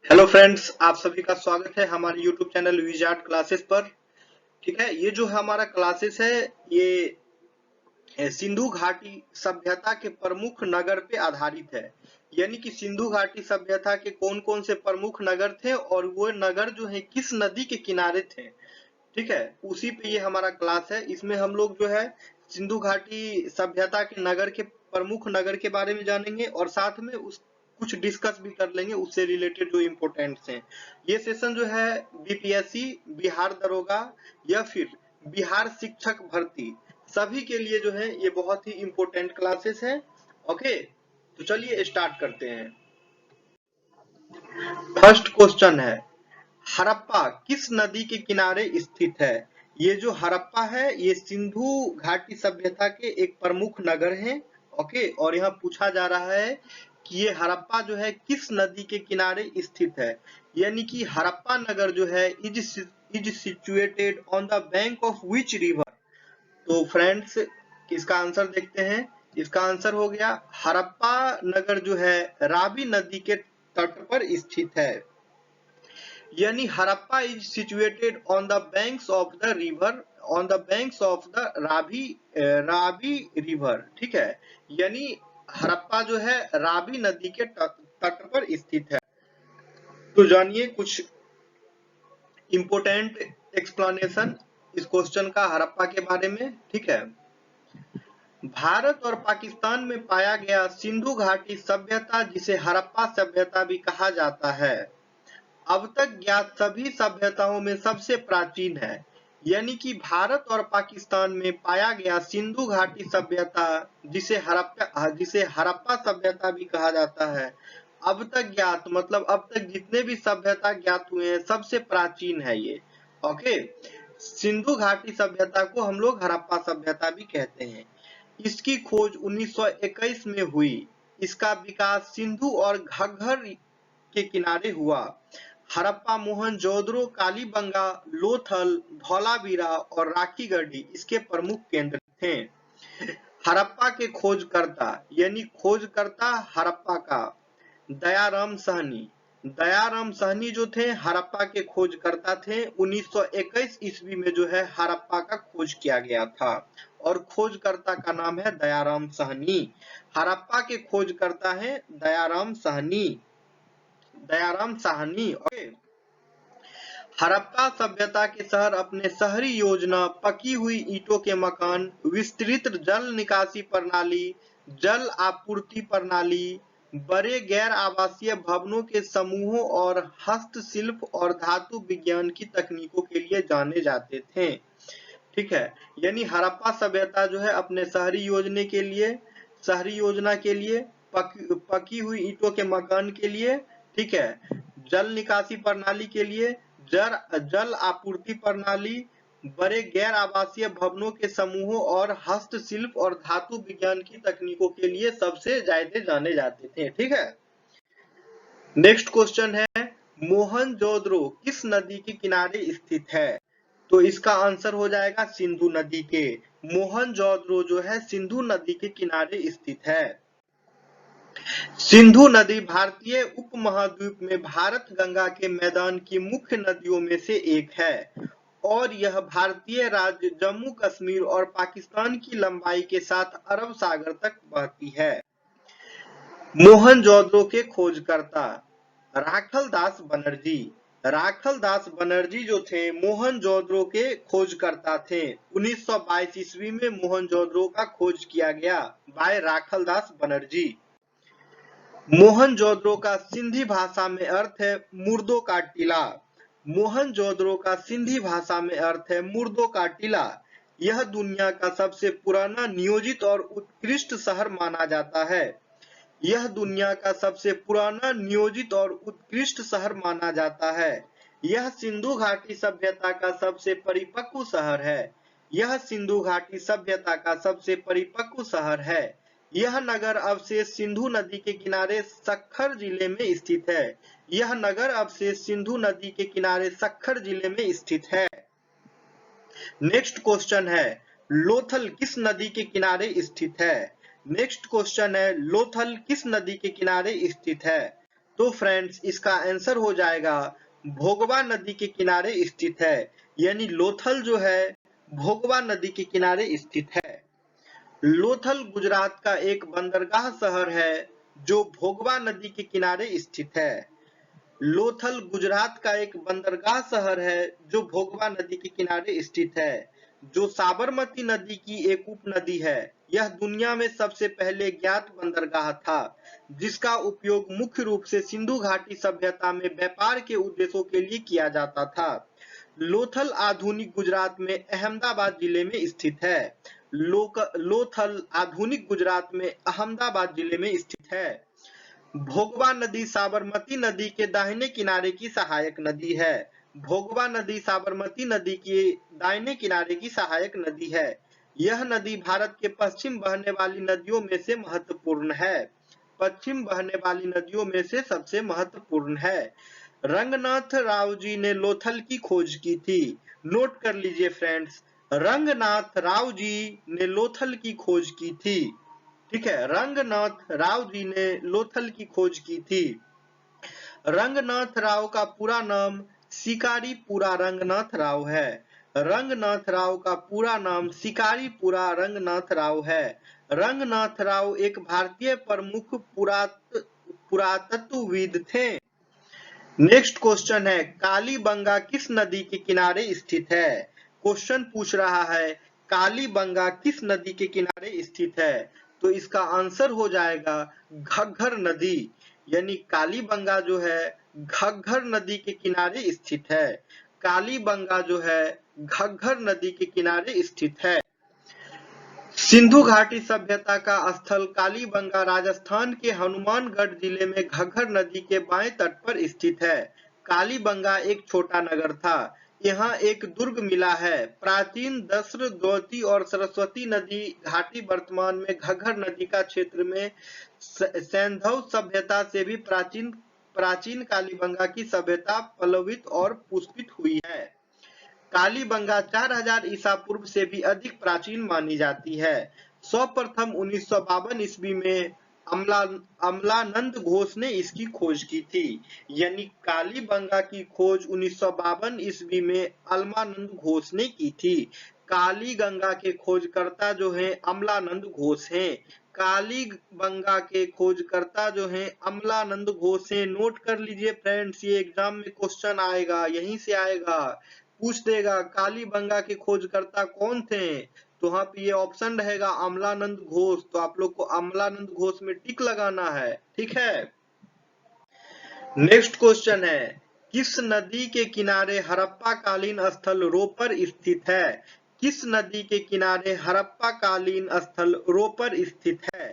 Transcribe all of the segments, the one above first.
Hello friends, आप सभी का स्वागत है हमारे यूट्यूब चैनल विजार्ड क्लासेस पर। ठीक है, ये जो हमारा क्लासेस है ये सिंधु घाटी सभ्यता के प्रमुख नगर पे आधारित है। यानी कि सिंधु घाटी सभ्यता के कौन कौन से प्रमुख नगर थे और वो नगर जो है किस नदी के किनारे थे। ठीक है, उसी पे ये हमारा क्लास है। इसमें हम लोग जो है सिंधु घाटी सभ्यता के नगर के प्रमुख नगर के बारे में जानेंगे और साथ में उस कुछ डिस्कस भी कर लेंगे उससे रिलेटेड जो इम्पोर्टेंट्स हैं। ये सेशन जो है बीपीएससी, बिहार दरोगा या फिर बिहार शिक्षक भर्ती सभी के लिए जो है ये बहुत ही इम्पोर्टेंट क्लासेस है। ओके, तो चलिए स्टार्ट करते हैं। फर्स्ट क्वेश्चन है, हड़प्पा किस नदी के किनारे स्थित है। ये जो हड़प्पा है ये सिंधु घाटी सभ्यता के एक प्रमुख नगर है। ओके, और यहाँ पूछा जा रहा है कि ये हड़प्पा जो है किस नदी के किनारे स्थित है। यानी कि हड़प्पा नगर जो है is situated on the bank of which river. तो फ्रेंड्स, इसका आंसर देखते हैं। इसका आंसर हो गया हड़प्पा नगर जो है रावी नदी के तट पर स्थित है। यानी Harappa is situated on the banks of the river, on the banks of the Ravi river. ठीक है, यानी हड़प्पा जो है रावी नदी के तट पर स्थित है। तो जानिए कुछ इंपोर्टेंट एक्सप्लेनेशन इस क्वेश्चन का हड़प्पा के बारे में। ठीक है, भारत और पाकिस्तान में पाया गया सिंधु घाटी सभ्यता जिसे हड़प्पा सभ्यता भी कहा जाता है, अब तक ज्ञात सभी सभ्यताओं में सबसे प्राचीन है। यानी कि भारत और पाकिस्तान में पाया गया सिंधु घाटी सभ्यता जिसे हड़प्पा सभ्यता भी कहा जाता है, अब तक ज्ञात मतलब अब तक जितने भी सभ्यता ज्ञात हुए हैं सबसे प्राचीन है ये। ओके, सिंधु घाटी सभ्यता को हम लोग हड़प्पा सभ्यता भी कहते हैं। इसकी खोज 1921 में हुई। इसका विकास सिंधु और घग्गर के किनारे हुआ। हड़प्पा, मोहनजोदड़ो, कालीबंगा, लोथल, धौलावीरा और राखीगढ़ी इसके प्रमुख केंद्र थे। हड़प्पा के खोजकर्ता यानी खोजकर्ता हड़प्पा का दयाराम साहनी। दयाराम साहनी जो थे हड़प्पा के खोजकर्ता थे। 1921 ईस्वी में जो है हड़प्पा का खोज किया गया था और खोजकर्ता का नाम है दयाराम साहनी। हड़प्पा के खोजकर्ता है दयाराम साहनी। दयाराम साहनी। ओके, हड़प्पा सभ्यता के शहर अपने शहरी योजना, पकी हुई ईंटों के मकान, विस्तृत जल निकासी प्रणाली, जल आपूर्ति प्रणाली, बड़े गैर आवासीय भवनों के समूहों और हस्तशिल्प और धातु विज्ञान की तकनीकों के लिए जाने जाते थे। ठीक है, यानी हड़प्पा सभ्यता जो है अपने शहरी योजना के लिए, पकी हुई ईंटों के मकान के लिए, ठीक है, जल निकासी प्रणाली के लिए, जल आपूर्ति प्रणाली, बड़े गैर आवासीय भवनों के समूहों और हस्तशिल्प और धातु विज्ञान की तकनीकों के लिए सबसे ज्यादा जाने जाते थे। ठीक है, नेक्स्ट क्वेश्चन है, मोहनजोदड़ो किस नदी के किनारे स्थित है। तो इसका आंसर हो जाएगा सिंधु नदी के। मोहनजोदड़ो जो है सिंधु नदी के किनारे स्थित है। सिंधु नदी भारतीय उपमहाद्वीप में भारत गंगा के मैदान की मुख्य नदियों में से एक है और यह भारतीय राज्य जम्मू कश्मीर और पाकिस्तान की लंबाई के साथ अरब सागर तक बहती है। मोहनजोदड़ो के खोजकर्ता राखल दास बनर्जी। राखल दास बनर्जी जो थे मोहनजोदड़ो के खोजकर्ता थे। 1922 ईस्वी में मोहनजोदड़ो का खोज किया गया बाय राखल दास बनर्जी। मोहनजोदड़ो का सिंधी भाषा में अर्थ है मुर्दों का टीला। मोहनजोदड़ो का सिंधी भाषा में अर्थ है मुर्दों का टीला। यह दुनिया का सबसे पुराना नियोजित और उत्कृष्ट शहर माना जाता है। यह दुनिया का सबसे पुराना नियोजित और उत्कृष्ट शहर माना जाता है। यह सिंधु घाटी सभ्यता का सबसे परिपक्व शहर है। यह सिंधु घाटी सभ्यता का सबसे परिपक्व शहर है। यह नगर अवशेष सिंधु नदी के किनारे सक्खर जिले में स्थित है। यह नगर अवशेष सिंधु नदी के किनारे सक्खर जिले में स्थित है। नेक्स्ट क्वेश्चन है, लोथल किस नदी के किनारे स्थित है। नेक्स्ट क्वेश्चन है, लोथल किस नदी के किनारे स्थित है। तो फ्रेंड्स इसका आंसर हो जाएगा भोगवा नदी के किनारे स्थित है, यानी लोथल जो है भोगवा नदी के किनारे स्थित है। लोथल गुजरात का एक बंदरगाह शहर है जो भोगवा नदी के किनारे स्थित है। लोथल गुजरात का एक बंदरगाह शहर है जो भोगवा नदी के किनारे स्थित है, जो साबरमती नदी की एक उपनदी है। यह दुनिया में सबसे पहले ज्ञात बंदरगाह था, जिसका उपयोग मुख्य रूप से सिंधु घाटी सभ्यता में व्यापार के उद्देश्यों के लिए किया जाता था। लोथल आधुनिक गुजरात में अहमदाबाद जिले में स्थित है। लोथल आधुनिक गुजरात में अहमदाबाद जिले में स्थित है। भोगवा नदी साबरमती नदी के दाहिने किनारे की सहायक नदी है। भोगवा नदी साबरमती नदी के दाहिने किनारे की सहायक नदी है। यह नदी भारत के पश्चिम बहने वाली नदियों में से महत्वपूर्ण है। पश्चिम बहने वाली नदियों में से सबसे महत्वपूर्ण है। रंगनाथ राव जी ने लोथल की खोज की थी। नोट कर लीजिए फ्रेंड्स, रंगनाथ राव जी ने लोथल की खोज की थी। ठीक है, रंगनाथ राव जी ने लोथल की खोज की थी। रंगनाथ राव का पूरा नाम शिकारीपुरा रंगनाथ राव है। रंगनाथ राव का पूरा नाम शिकारीपुरा रंगनाथ राव है। रंगनाथ राव एक भारतीय प्रमुख पुरातत्वविद थे। नेक्स्ट क्वेश्चन है, कालीबंगा किस नदी के किनारे स्थित है? क्वेश्चन पूछ रहा है कालीबंगा किस नदी के किनारे स्थित है? तो इसका आंसर हो जाएगा घग्गर नदी, यानी कालीबंगा जो है घग्गर नदी के किनारे स्थित है। कालीबंगा जो है घग्गर नदी के किनारे स्थित है। सिंधु घाटी सभ्यता का स्थल कालीबंगा राजस्थान के हनुमानगढ़ जिले में घग्गर नदी के बाएं तट पर स्थित है। कालीबंगा एक छोटा नगर था। यहाँ एक दुर्ग मिला है। प्राचीन दस्र, द्रौती और सरस्वती नदी घाटी वर्तमान में घग्गर नदी का क्षेत्र में सैंधव सभ्यता से भी प्राचीन कालीबंगा की सभ्यता पल्लवित और पुष्पित हुई है। कालीबंगा 4000 ईसा पूर्व से भी अधिक प्राचीन मानी जाती है। सर्वप्रथम 1952 ईस्वी में अमलानंद घोष ने इसकी खोज की थी, यानी कालीबंगा की खोज 1952 ईस्वी में अमलानंद घोष ने की थी। कालीगंगा के खोजकर्ता जो हैं अमलानंद घोष हैं। कालीबंगा के खोजकर्ता जो हैं अमलानंद घोष हैं। नोट कर लीजिए फ्रेंड्स, ये एग्जाम में क्वेश्चन आएगा, यहीं से आएगा, पूछ देगा कालीबंगा के खोजकर्ता कौन थे। तो वहां पे ये ऑप्शन रहेगा अमलानंद घोष, तो आप लोग को अमलानंद घोष में टिक लगाना है। ठीक है, नेक्स्ट क्वेश्चन है, किस नदी के किनारे हड़प्पा कालीन स्थल रोपर स्थित है? किस नदी के किनारे हड़प्पा कालीन स्थल रोपर स्थित है?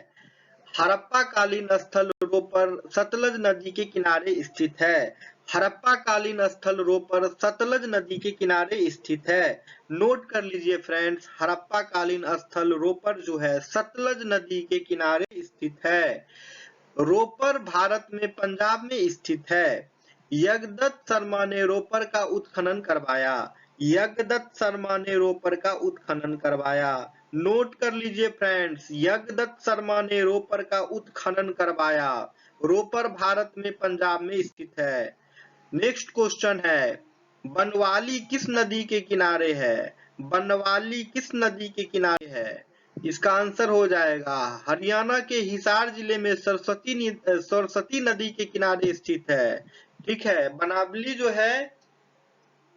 हड़प्पा कालीन स्थल रोपर सतलज नदी के किनारे स्थित है। हड़प्पा कालीन स्थल रोपर सतलज नदी के किनारे स्थित है। नोट कर लीजिए फ्रेंड्स, हड़प्पा कालीन स्थल रोपर जो है सतलज नदी के किनारे स्थित है। रोपर भारत में पंजाब में स्थित है। यज्ञदत्त शर्मा ने रोपर का उत्खनन करवाया। यज्ञदत्त शर्मा ने रोपर का उत्खनन करवाया। नोट कर लीजिए फ्रेंड्स, यज्ञदत्त शर्मा ने रोपर का उत्खनन करवाया। रोपर भारत में पंजाब में स्थित है। नेक्स्ट क्वेश्चन है, बनवाली किस नदी के किनारे है? बनवाली किस नदी के किनारे है? इसका आंसर हो जाएगा हरियाणा के हिसार जिले में सरस्वती नदी के किनारे स्थित है। ठीक है, बनावली जो है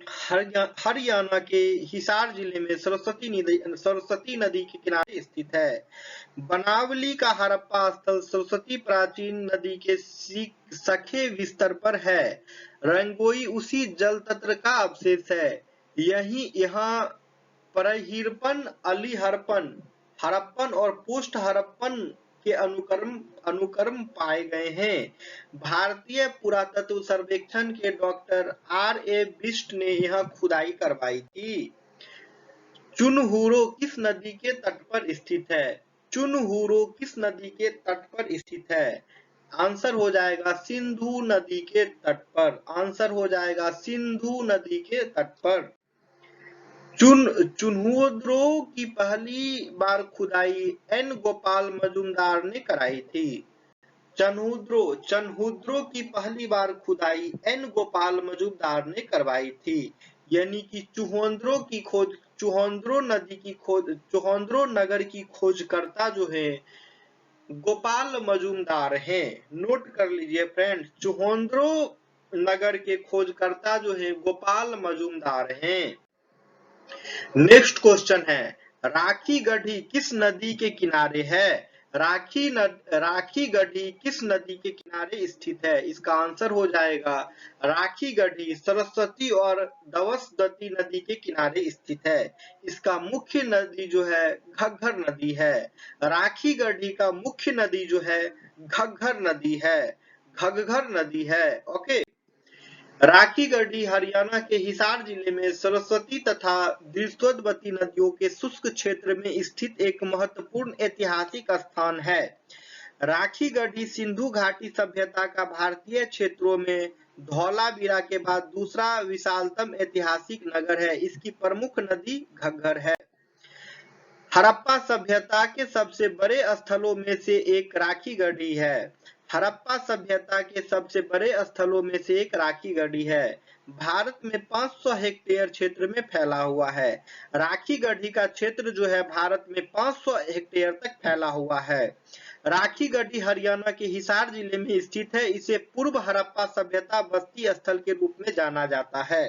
हरियाणा के हिसार जिले में सरस्वती नदी के किनारे स्थित है। बनावली का हड़प्पा स्थल सरस्वती प्राचीन नदी के सखे विस्तर पर है। रंगोई उसी जल तंत्र का अवशेष है। यहाँ परहिरपन, अली हड़प्पन और पोस्ट हड़प्पन के अनुक्रम पाए गए हैं। भारतीय पुरातत्व सर्वेक्षण के डॉक्टर R.A. बिष्ट ने यह खुदाई करवाई थी। चुनहुरो किस नदी के तट पर स्थित है? चुनहुरो किस नदी के तट पर स्थित है? आंसर हो जाएगा सिंधु नदी के तट पर। आंसर हो जाएगा सिंधु नदी के तट पर। चुनहुरो की पहली बार खुदाई N. गोपाल मजुमदार ने कराई थी। चन्हुद्रो की पहली बार खुदाई एन गोपाल मजूमदार ने करवाई थी। यानी कि चुहंद्रो नगर की खोजकर्ता जो है गोपाल मजूमदार हैं। नोट कर लीजिए फ्रेंड्स, चुहंद्रो नगर के खोजकर्ता जो है गोपाल मजूमदार हैं। नेक्स्ट क्वेश्चन है, राखी गढ़ी किस नदी के किनारे है? राखी गढ़ी किस नदी के किनारे स्थित है? इसका आंसर हो जाएगा राखी गढ़ी सरस्वती और दवसदती नदी के किनारे स्थित है। इसका मुख्य नदी जो है घग्गर नदी है। राखी गढ़ी का मुख्य नदी जो है घग्गर नदी है, घग्गर नदी है। ओके, राखी गढ़ी हरियाणा के हिसार जिले में सरस्वती तथा दृष्टोद्वती नदियों के शुष्क क्षेत्र में स्थित एक महत्वपूर्ण ऐतिहासिक स्थान है। राखी गढ़ी सिंधु घाटी सभ्यता का भारतीय क्षेत्रों में धौलावीरा के बाद दूसरा विशालतम ऐतिहासिक नगर है। इसकी प्रमुख नदी घग्गर है। हड़प्पा सभ्यता के सबसे बड़े स्थलों में से एक राखी गढ़ी है। हड़प्पा सभ्यता के सबसे बड़े स्थलों में से एक राखी गढ़ी है। भारत में 500 हेक्टेयर क्षेत्र में फैला हुआ है। राखी गढ़ी का क्षेत्र जो है भारत में 500 हेक्टेयर तक फैला हुआ है। राखी गढ़ी हरियाणा के हिसार जिले में स्थित है। इसे पूर्व हड़प्पा सभ्यता बस्ती स्थल के रूप में जाना जाता है।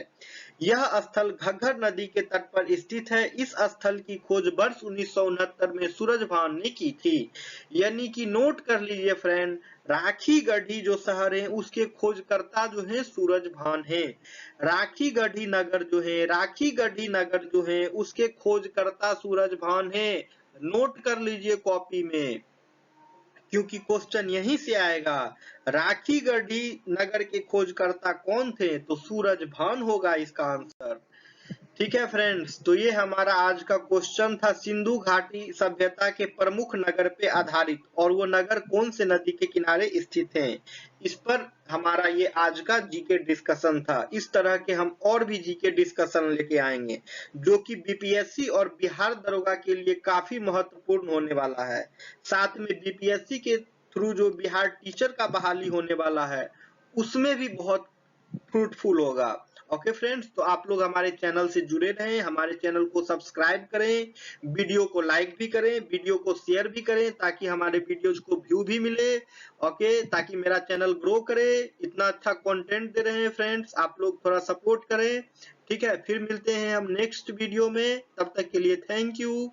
यह स्थल घग्गर नदी के तट पर स्थित है। इस स्थल की खोज वर्ष 1969 में सूरजभान ने की थी। यानी कि नोट कर लीजिए फ्रेंड, राखी गढ़ी जो शहर है उसके खोजकर्ता जो है सूरजभान है। राखी गढ़ी नगर जो है उसके खोजकर्ता सूरजभान है। नोट कर लीजिए कॉपी में, क्योंकि क्वेश्चन यहीं से आएगा। राखी गढ़ी नगर के खोजकर्ता कौन थे? तो सूरजभान होगा इसका आंसर। ठीक है फ्रेंड्स, तो ये हमारा आज का क्वेश्चन था सिंधु घाटी सभ्यता के प्रमुख नगर पे आधारित, और वो नगर कौन से नदी के किनारे स्थित हैं। इस पर हमारा ये आज का जीके डिस्कशन था। इस तरह के हम और भी जीके डिस्कशन लेके आएंगे जो कि बीपीएससी और बिहार दरोगा के लिए काफी महत्वपूर्ण होने वाला है। साथ में बीपीएससी के थ्रू जो बिहार टीचर का बहाली होने वाला है उसमें भी बहुत फ्रूटफुल होगा। ओके फ्रेंड्स, तो आप लोग हमारे चैनल से जुड़े रहें, हमारे चैनल को सब्सक्राइब करें, वीडियो को लाइक भी करें, वीडियो को शेयर भी करें ताकि हमारे वीडियोज को व्यू भी मिले। ओके, ताकि मेरा चैनल ग्रो करे। इतना अच्छा कंटेंट दे रहे हैं फ्रेंड्स, आप लोग थोड़ा सपोर्ट करें। ठीक है, फिर मिलते हैं हम नेक्स्ट वीडियो में, तब तक के लिए थैंक यू।